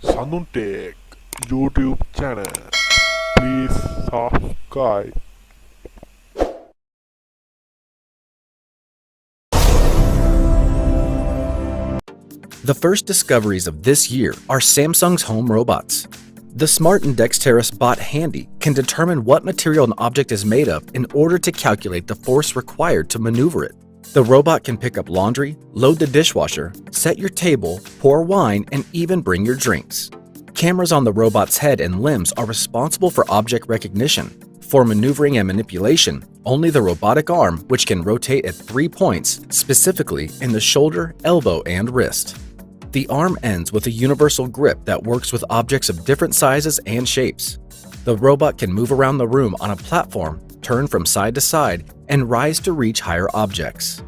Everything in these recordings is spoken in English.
Sanuntek YouTube channel. Please subscribe. The first discoveries of this year are Samsung's home robots. The smart and dexterous bot Handy can determine what material an object is made of in order to calculate the force required to maneuver it. The robot can pick up laundry, load the dishwasher, set your table, pour wine, and even bring your drinks. Cameras on the robot's head and limbs are responsible for object recognition. For maneuvering and manipulation, only the robotic arm, which can rotate at 3 points, specifically in the shoulder, elbow, and wrist. The arm ends with a universal grip that works with objects of different sizes and shapes. The robot can move around the room on a platform, turn from side to side, and rise to reach higher objects.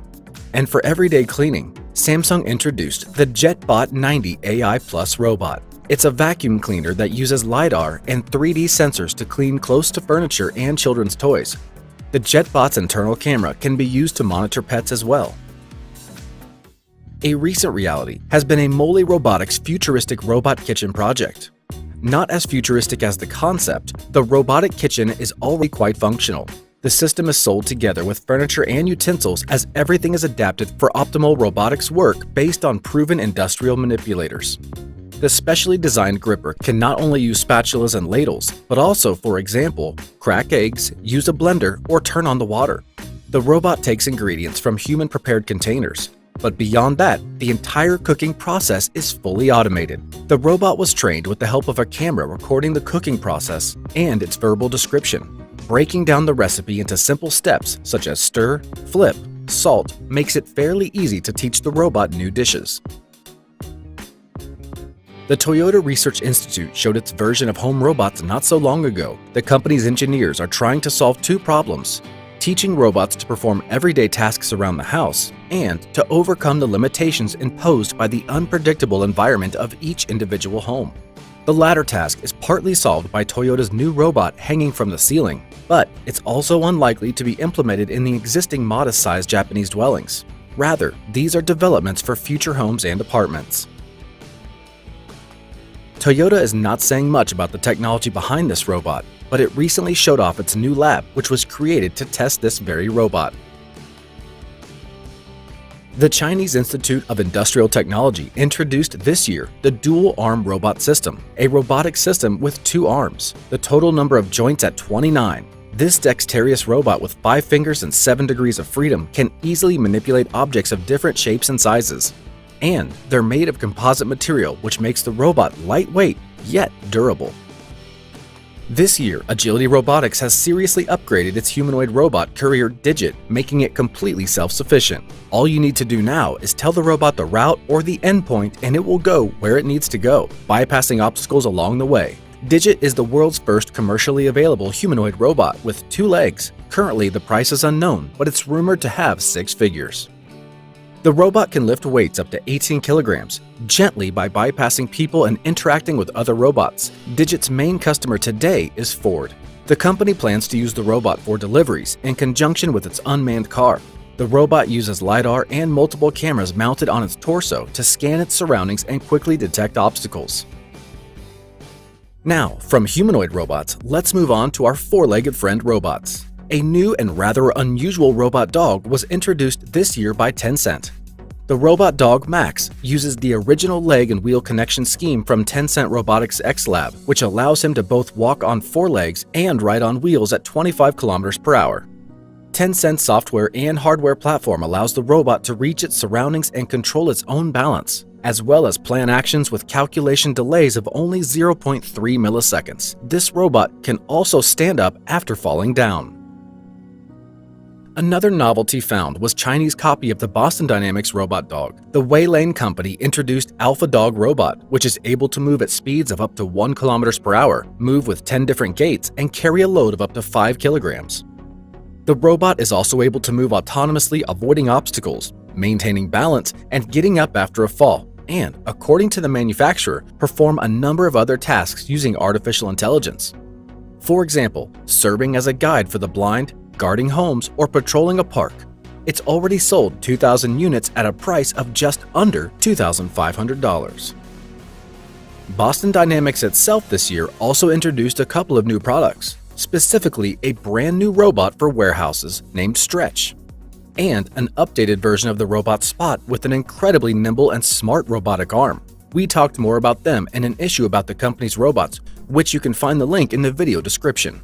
And for everyday cleaning, Samsung introduced the JetBot 90 AI Plus robot. It's a vacuum cleaner that uses LiDAR and 3D sensors to clean close to furniture and children's toys. The JetBot's internal camera can be used to monitor pets as well. A recent reality has been a Moli Robotics futuristic robot kitchen project. Not as futuristic as the concept, the robotic kitchen is already quite functional. The system is sold together with furniture and utensils as everything is adapted for optimal robotics work based on proven industrial manipulators. The specially designed gripper can not only use spatulas and ladles, but also, for example, crack eggs, use a blender, or turn on the water. The robot takes ingredients from human-prepared containers. But beyond that, the entire cooking process is fully automated. The robot was trained with the help of a camera recording the cooking process and its verbal description. Breaking down the recipe into simple steps such as stir, flip, salt makes it fairly easy to teach the robot new dishes. The Toyota Research Institute showed its version of home robots not so long ago. The company's engineers are trying to solve two problems: teaching robots to perform everyday tasks around the house, and to overcome the limitations imposed by the unpredictable environment of each individual home. The latter task is partly solved by Toyota's new robot hanging from the ceiling, but it's also unlikely to be implemented in the existing modest-sized Japanese dwellings. Rather, these are developments for future homes and apartments. Toyota is not saying much about the technology behind this robot, but it recently showed off its new lab, which was created to test this very robot. The Chinese Institute of Industrial Technology introduced this year the dual-arm robot system, a robotic system with 2 arms, the total number of joints at 29. This dexterous robot with 5 fingers and 7 degrees of freedom can easily manipulate objects of different shapes and sizes. And they're made of composite material, which makes the robot lightweight, yet durable. This year, Agility Robotics has seriously upgraded its humanoid robot courier Digit, making it completely self-sufficient. All you need to do now is tell the robot the route or the endpoint and it will go where it needs to go, bypassing obstacles along the way. Digit is the world's first commercially available humanoid robot with 2 legs. Currently, the price is unknown, but it's rumored to have 6 figures. The robot can lift weights up to 18 kilograms, gently by bypassing people and interacting with other robots. Digit's main customer today is Ford. The company plans to use the robot for deliveries in conjunction with its unmanned car. The robot uses LiDAR and multiple cameras mounted on its torso to scan its surroundings and quickly detect obstacles. Now, from humanoid robots, let's move on to our 4-legged friend robots. A new and rather unusual robot dog was introduced this year by Tencent. The robot dog Max uses the original leg and wheel connection scheme from Tencent Robotics X Lab, which allows him to both walk on 4 legs and ride on wheels at 25 km per hour. Tencent's software and hardware platform allows the robot to reach its surroundings and control its own balance, as well as plan actions with calculation delays of only 0.3 milliseconds. This robot can also stand up after falling down. Another novelty found was Chinese copy of the Boston Dynamics robot dog. The Weilane company introduced Alpha Dog Robot, which is able to move at speeds of up to 1 km per hour, move with 10 different gaits, and carry a load of up to 5 kilograms. The robot is also able to move autonomously, avoiding obstacles, maintaining balance, and getting up after a fall, and, according to the manufacturer, perform a number of other tasks using artificial intelligence. For example, serving as a guide for the blind, guarding homes, or patrolling a park. It's already sold 2,000 units at a price of just under $2,500. Boston Dynamics itself this year also introduced a couple of new products, specifically a brand new robot for warehouses named Stretch, and an updated version of the robot Spot with an incredibly nimble and smart robotic arm. We talked more about them in an issue about the company's robots, which you can find the link in the video description.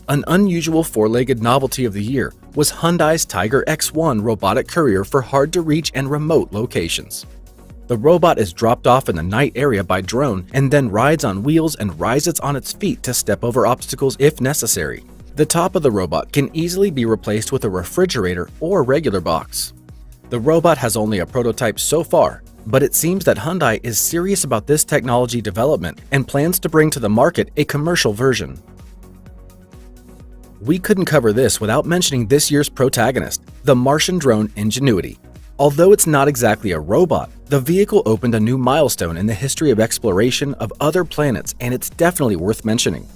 An unusual four-legged novelty of the year was Hyundai's Tiger X1 robotic courier for hard-to-reach and remote locations. The robot is dropped off in the night area by drone and then rides on wheels and rises on its feet to step over obstacles if necessary. The top of the robot can easily be replaced with a refrigerator or regular box. The robot has only a prototype so far, but it seems that Hyundai is serious about this technology development and plans to bring to the market a commercial version. We couldn't cover this without mentioning this year's protagonist, the Martian drone Ingenuity. Although it's not exactly a robot, the vehicle opened a new milestone in the history of exploration of other planets, and it's definitely worth mentioning.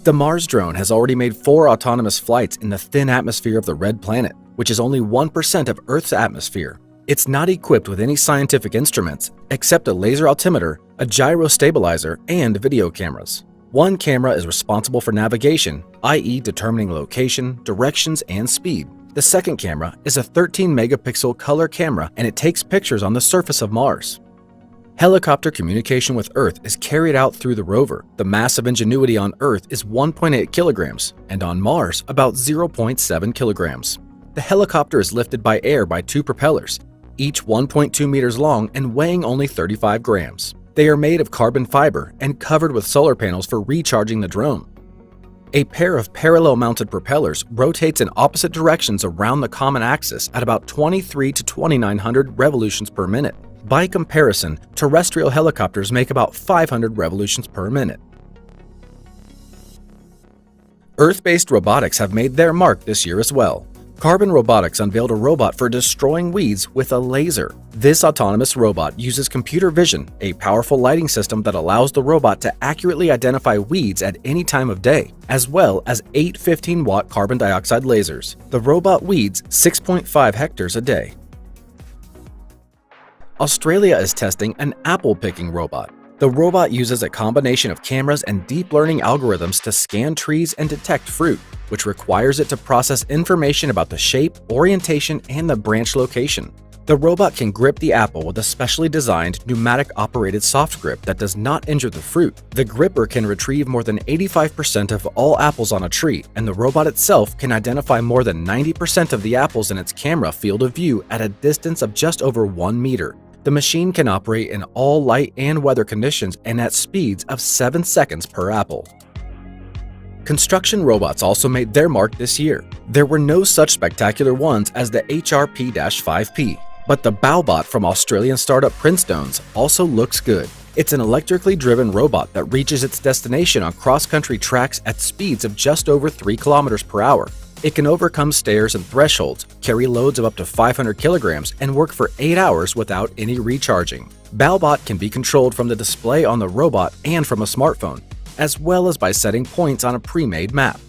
The Mars drone has already made 4 autonomous flights in the thin atmosphere of the Red Planet, which is only 1% of Earth's atmosphere. It's not equipped with any scientific instruments, except a laser altimeter, a gyro stabilizer, and video cameras. One camera is responsible for navigation, i.e. determining location, directions, and speed. The second camera is a 13-megapixel color camera, and it takes pictures on the surface of Mars. Helicopter communication with Earth is carried out through the rover. The mass of Ingenuity on Earth is 1.8 kilograms, and on Mars about 0.7 kilograms. The helicopter is lifted by air by 2 propellers, each 1.2 meters long and weighing only 35 grams. They are made of carbon fiber and covered with solar panels for recharging the drone. A pair of parallel-mounted propellers rotates in opposite directions around the common axis at about 23 to 2900 revolutions per minute. By comparison, terrestrial helicopters make about 500 revolutions per minute. Earth-based robotics have made their mark this year as well. Carbon Robotics unveiled a robot for destroying weeds with a laser. This autonomous robot uses computer vision, a powerful lighting system that allows the robot to accurately identify weeds at any time of day, as well as 8 15-watt carbon dioxide lasers. The robot weeds 6.5 hectares a day. Australia is testing an apple-picking robot. The robot uses a combination of cameras and deep learning algorithms to scan trees and detect fruit, which requires it to process information about the shape, orientation, and the branch location. The robot can grip the apple with a specially designed pneumatic-operated soft grip that does not injure the fruit. The gripper can retrieve more than 85% of all apples on a tree, and the robot itself can identify more than 90% of the apples in its camera field of view at a distance of just over 1 meter. The machine can operate in all light and weather conditions and at speeds of 7 seconds per apple. Construction robots also made their mark this year. There were no such spectacular ones as the HRP-5P, but the Bowbot from Australian startup Princestones also looks good. It's an electrically driven robot that reaches its destination on cross-country tracks at speeds of just over 3 kilometers per hour. It can overcome stairs and thresholds, carry loads of up to 500 kilograms, and work for 8 hours without any recharging. Bowbot can be controlled from the display on the robot and from a smartphone, as well as by setting points on a pre-made map.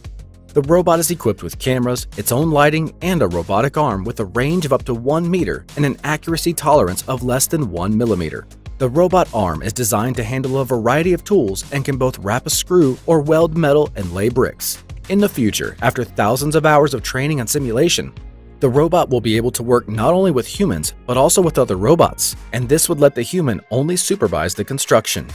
The robot is equipped with cameras, its own lighting, and a robotic arm with a range of up to 1 meter and an accuracy tolerance of less than 1 millimeter. The robot arm is designed to handle a variety of tools and can both wrap a screw or weld metal and lay bricks. In the future, after thousands of hours of training and simulation, the robot will be able to work not only with humans, but also with other robots, and this would let the human only supervise the construction.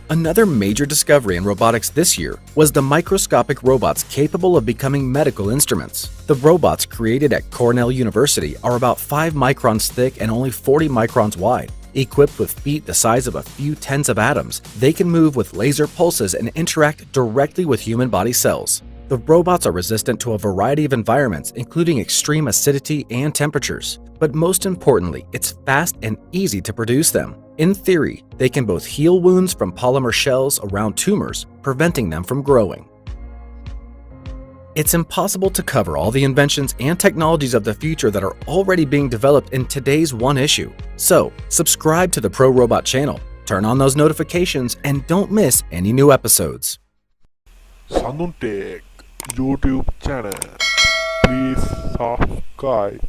Another major discovery in robotics this year was the microscopic robots capable of becoming medical instruments. The robots created at Cornell University are about 5 microns thick and only 40 microns wide. Equipped with feet the size of a few tens of atoms, they can move with laser pulses and interact directly with human body cells. The robots are resistant to a variety of environments, including extreme acidity and temperatures. But most importantly, it's fast and easy to produce them. In theory, they can both heal wounds from polymer shells around tumors, preventing them from growing. It's impossible to cover all the inventions and technologies of the future that are already being developed in today's one issue. So, subscribe to the Pro Robot channel, turn on those notifications, and don't miss any new episodes. Sanuntek YouTube channel. Please subscribe.